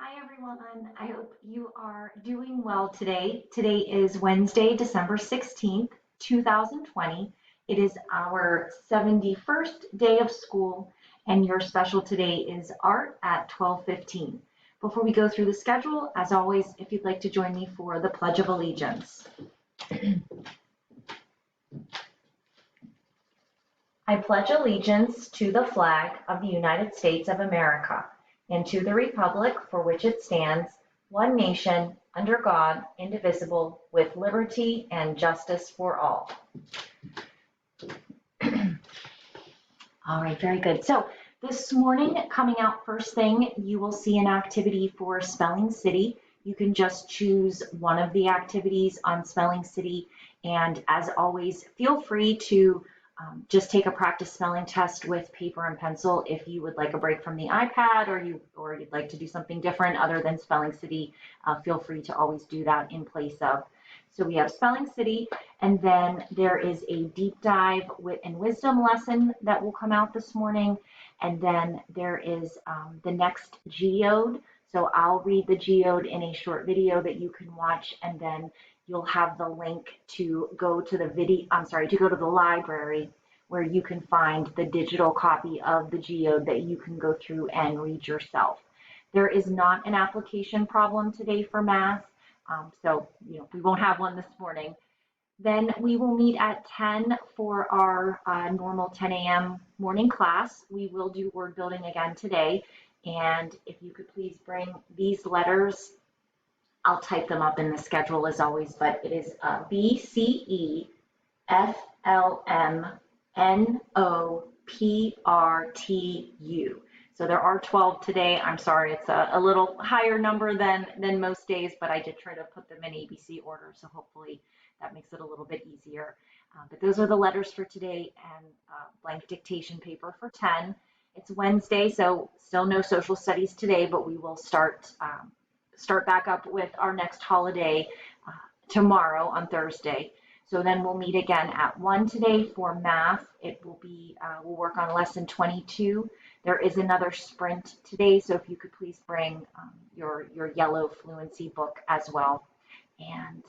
Hi everyone. I hope you are doing well today. Today is Wednesday, December 16th, 2020. It is our 71st day of school, and your special today is art at 12:15. Before we go through the schedule, as always, if you'd like to join me for the Pledge of Allegiance. I pledge allegiance to the flag of the United States of America and to the republic for which it stands, one nation, under God, indivisible, with liberty and justice for all. All right, very good. So this morning, coming out first thing, you will see an activity for Spelling City. You can just choose one of the activities on Spelling City. And as always, feel free to just take a practice spelling test with paper and pencil. If you would like a break from the iPad or you'd like to do something different other than Spelling City, feel free to always do that in place of. So we have Spelling City, and then there is a deep dive and wisdom lesson that will come out this morning. And then there is the next geode. So I'll read the geode in a short video that you can watch, and then you'll have the link to go to the library where you can find the digital copy of the geode that you can go through and read yourself. There is not an application problem today for math, so we won't have one this morning. Then we will meet at 10 for our normal 10 a.m. morning class. We will do word building again today. And if you could please bring these letters, I'll type them up in the schedule as always, but it is BCEFLMNOPRTU. So there are 12 today. I'm sorry, it's a little higher number than most days, but I did try to put them in ABC order, so hopefully that makes it a little bit easier. But those are the letters for today, and blank dictation paper for 10. It's Wednesday, so still no social studies today, but we will start back up with our next holiday tomorrow on Thursday. So then we'll meet again at 1 today for math. It will be, we'll work on lesson 22. There is another sprint today, so if you could please bring your yellow fluency book as well. And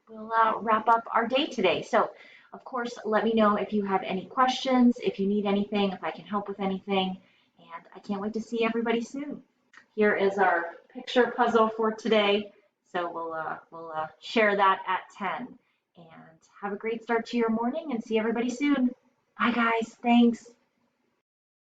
we'll wrap up our day today. So of course, let me know if you have any questions, if you need anything, if I can help with anything. And I can't wait to see everybody soon. Here is our picture puzzle for today. So we'll share that at 10. And have a great start to your morning and see everybody soon. Bye guys, thanks.